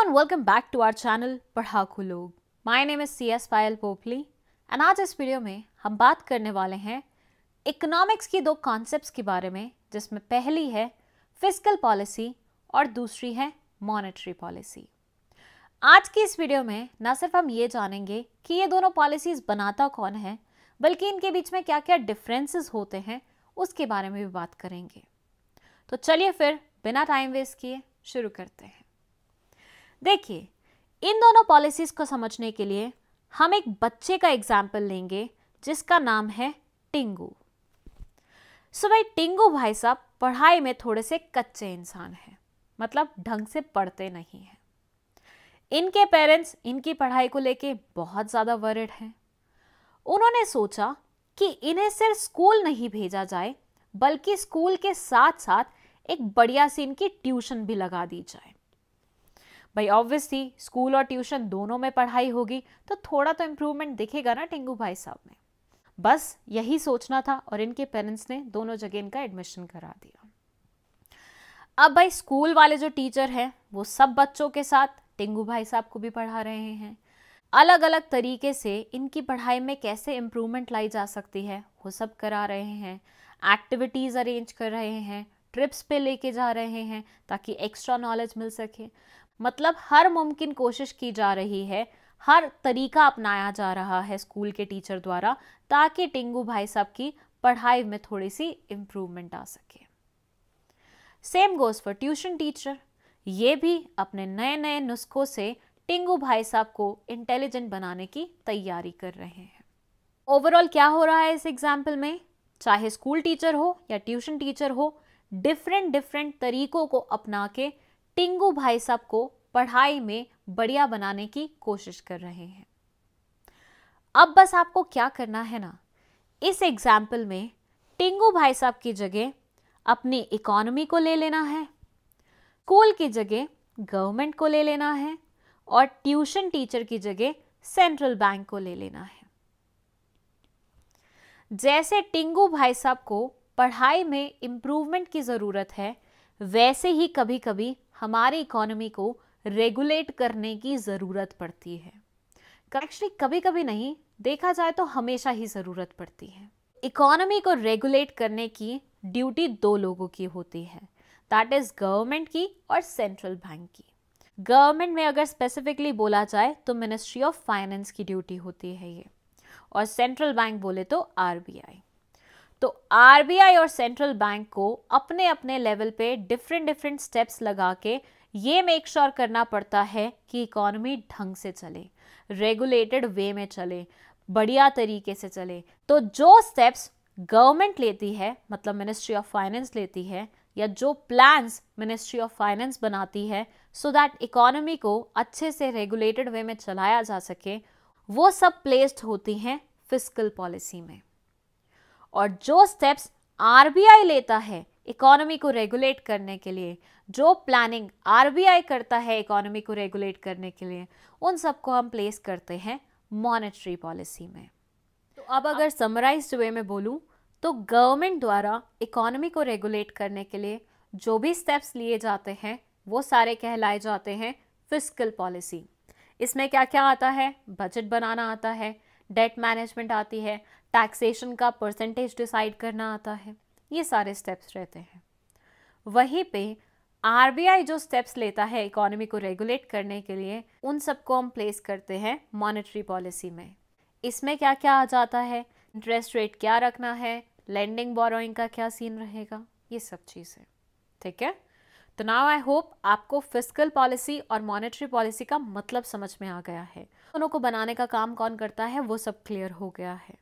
Everyone, welcome back to our channel Padhaku Log. My name is CS Payal Popli and आज इस video में हम बात करने वाले हैं इकोनॉमिक्स की दो कॉन्सेप्ट्स के बारे में, जिसमें पहली है फिस्कल पॉलिसी और दूसरी है मॉनेटरी पॉलिसी। आज की इस वीडियो में न सिर्फ हम ये जानेंगे कि ये दोनों पॉलिसीज बनाता कौन है, बल्कि इनके बीच में क्या क्या डिफरेंसेस होते हैं उसके बारे में भी बात करेंगे। तो चलिए फिर बिना टाइम वेस्ट किए शुरू करते हैं। देखिए, इन दोनों पॉलिसीज को समझने के लिए हम एक बच्चे का एग्जाम्पल लेंगे जिसका नाम है टिंगू। भाई टिंगू भाई साहब पढ़ाई में थोड़े से कच्चे इंसान हैं, मतलब ढंग से पढ़ते नहीं हैं। इनके पेरेंट्स इनकी पढ़ाई को लेके बहुत ज़्यादा वरिड हैं। उन्होंने सोचा कि इन्हें सिर्फ स्कूल नहीं भेजा जाए, बल्कि स्कूल के साथ साथ एक बढ़िया सी इनकी ट्यूशन भी लगा दी जाए। भाई ऑब्वियसली स्कूल और ट्यूशन दोनों में पढ़ाई होगी तो थोड़ा तो इम्प्रूवमेंट दिखेगा ना टिंगू भाई साहब में। बस यही सोचना था और इनके पेरेंट्स ने दोनों जगह इनका एडमिशन करा दिया। अब भाई स्कूल वाले जो टीचर हैं वो सब बच्चों के साथ टिंगू भाई साहब को भी पढ़ा रहे हैं। अलग अलग तरीके से इनकी पढ़ाई में कैसे इम्प्रूवमेंट लाई जा सकती है वो सब करा रहे हैं। एक्टिविटीज़ अरेंज कर रहे हैं, ट्रिप्स पे लेके जा रहे हैं ताकि एक्स्ट्रा नॉलेज मिल सके। मतलब हर मुमकिन कोशिश की जा रही है, हर तरीका अपनाया जा रहा है स्कूल के टीचर द्वारा ताकि टिंगू भाई साहब की पढ़ाई में थोड़ी सी इम्प्रूवमेंट आ सके। Same goes for tuition teacher. ये भी अपने नए नए नुस्खों से टिंगू भाई साहब को इंटेलिजेंट बनाने की तैयारी कर रहे हैं। ओवरऑल क्या हो रहा है इस एग्जाम्पल में, चाहे स्कूल टीचर हो या ट्यूशन टीचर हो, डिफरेंट तरीकों को अपना के टिंगू भाई साहब को पढ़ाई में बढ़िया बनाने की कोशिश कर रहे हैं। अब बस आपको क्या करना है ना, इस एग्जाम्पल में टिंगू भाई साहब की जगह अपनी इकोनॉमी को ले लेना है, स्कूल की जगह गवर्नमेंट को ले लेना है और ट्यूशन टीचर की जगह सेंट्रल बैंक को ले लेना है। जैसे टिंगू भाई साहब को पढ़ाई में इम्प्रूवमेंट की ज़रूरत है, वैसे ही कभी कभी हमारी इकोनॉमी को रेगुलेट करने की ज़रूरत पड़ती है। एक्चुअली कभी कभी नहीं, देखा जाए तो हमेशा ही ज़रूरत पड़ती है। इकोनॉमी को रेगुलेट करने की ड्यूटी दो लोगों की होती है, दैट इज़ गवर्नमेंट की और सेंट्रल बैंक की। गवर्नमेंट में अगर स्पेसिफिकली बोला जाए तो मिनिस्ट्री ऑफ फाइनेंस की ड्यूटी होती है ये, और सेंट्रल बैंक बोले तो RBI। तो RBI और सेंट्रल बैंक को अपने अपने लेवल पे डिफरेंट स्टेप्स लगा के ये मेक श्योर करना पड़ता है कि इकोनॉमी ढंग से चले, रेगुलेटेड वे में चले, बढ़िया तरीके से चले। तो जो स्टेप्स गवर्नमेंट लेती है, मतलब मिनिस्ट्री ऑफ फाइनेंस लेती है, या जो प्लान्स मिनिस्ट्री ऑफ फाइनेंस बनाती है सो दैट इकोनॉमी को अच्छे से रेगुलेटेड वे में चलाया जा सके, वो सब प्लेस्ड होती हैं फिस्कल पॉलिसी में। और जो स्टेप्स RBI लेता है इकोनॉमी को रेगुलेट करने के लिए, जो प्लानिंग RBI करता है इकोनॉमी को रेगुलेट करने के लिए, उन सबको हम प्लेस करते हैं मॉनेटरी पॉलिसी में। तो अब अगर समराइज्ड वे में बोलूं तो गवर्नमेंट द्वारा इकोनॉमी को रेगुलेट करने के लिए जो भी स्टेप्स लिए जाते हैं वो सारे कहलाए जाते हैं फिस्कल पॉलिसी। इसमें क्या क्या आता है, बजट बनाना आता है, डेट मैनेजमेंट आती है, टैक्सेशन का परसेंटेज डिसाइड करना आता है, ये सारे स्टेप्स रहते हैं। वहीं पे RBI जो स्टेप्स लेता है इकोनॉमी को रेगुलेट करने के लिए, उन सबको हम प्लेस करते हैं मॉनेटरी पॉलिसी में। इसमें क्या क्या आ जाता है, इंटरेस्ट रेट क्या रखना है, लेंडिंग बोरोइंग का क्या सीन रहेगा, ये सब चीज़ें। ठीक है, तो नाउ आई होप आपको फिस्कल पॉलिसी और मॉनेटरी पॉलिसी का मतलब समझ में आ गया है। दोनों को बनाने का काम कौन करता है वो सब क्लियर हो गया है।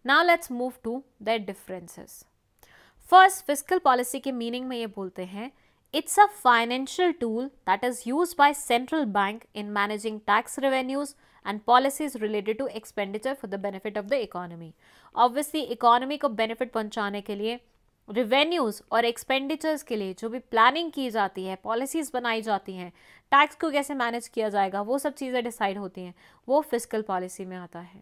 Now let's move to there differences. First, fiscal policy के मीनिंग में ये बोलते हैं, it's a financial tool that is used by central bank in managing tax revenues and policies related to expenditure for the benefit of the economy। Obviously economy को benefit पहुंचाने के लिए revenues और एक्सपेंडिचर्स के लिए जो भी प्लानिंग की जाती है, पॉलिसीज बनाई जाती हैं, टैक्स को कैसे मैनेज किया जाएगा, वो सब चीज़ें डिसाइड होती हैं, वो फिस्कल पॉलिसी में आता है।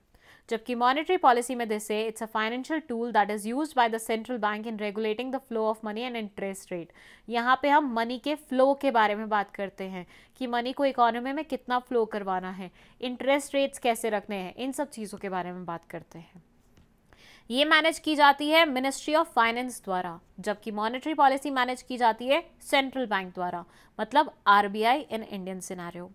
जबकि मॉनेटरी पॉलिसी में जैसे it's a financial tool that is used by the central bank in regulating the flow of money and interest rate. यहाँ पे हम मनी के फ्लो के बारे में बात करते हैं कि मनी को इकोनॉमी में कितना फ्लो करवाना है, इंटरेस्ट रेट्स कैसे रखने हैं, इन सब चीज़ों के बारे में बात करते हैं। ये मैनेज की जाती है मिनिस्ट्री ऑफ फाइनेंस द्वारा, जबकि मॉनेटरी पॉलिसी मैनेज की जाती है सेंट्रल बैंक द्वारा, मतलब RBI in Indian scenario.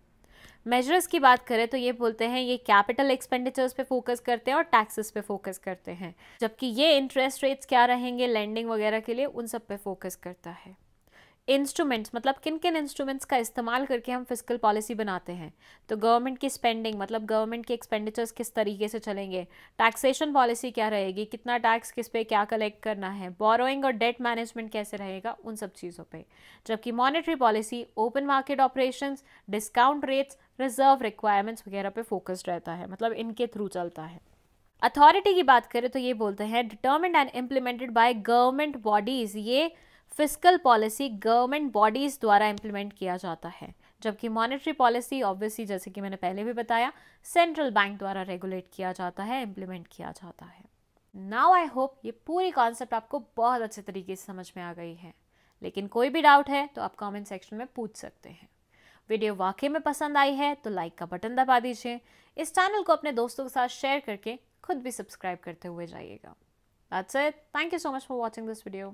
Measures की बात करें तो ये बोलते हैं ये कैपिटल एक्सपेंडिचर्स पे फोकस करते हैं और टैक्सेस पे फोकस करते हैं, जबकि ये इंटरेस्ट रेट्स क्या रहेंगे लेंडिंग वगैरह के लिए, उन सब पे फोकस करता है। इंस्ट्रूमेंट्स मतलब किन किन इंस्ट्रूमेंट्स का इस्तेमाल करके हम फिस्कल पॉलिसी बनाते हैं, तो गवर्नमेंट की स्पेंडिंग मतलब गवर्नमेंट के एक्सपेंडिचर्स किस तरीके से चलेंगे, टैक्सेशन पॉलिसी क्या रहेगी, कितना टैक्स किस पे क्या कलेक्ट करना है, बोरोइंग और डेट मैनेजमेंट कैसे रहेगा, उन सब चीज़ों पे। जबकि monetary policy open market operations, discount rates, reserve requirements वगैरह पे फोकस्ड रहता है, मतलब इनके थ्रू चलता है। अथॉरिटी की बात करें तो ये बोलते हैं determined and implemented by government bodies, ये फिस्कल पॉलिसी गवर्नमेंट बॉडीज द्वारा इंप्लीमेंट किया जाता है, जबकि मॉनेटरी पॉलिसी ऑब्वियसली जैसे कि मैंने पहले भी बताया सेंट्रल बैंक द्वारा रेगुलेट किया जाता है, इंप्लीमेंट किया जाता है। नाउ आई होप ये पूरी कॉन्सेप्ट आपको बहुत अच्छे तरीके से समझ में आ गई है, लेकिन कोई भी डाउट है तो आप कमेंट सेक्शन में पूछ सकते हैं। वीडियो वाकई में पसंद आई है तो लाइक का बटन दबा दीजिए, इस चैनल को अपने दोस्तों के साथ शेयर करके खुद भी सब्सक्राइब करते हुए जाइएगा। That's it. Thank you so much for watching this video.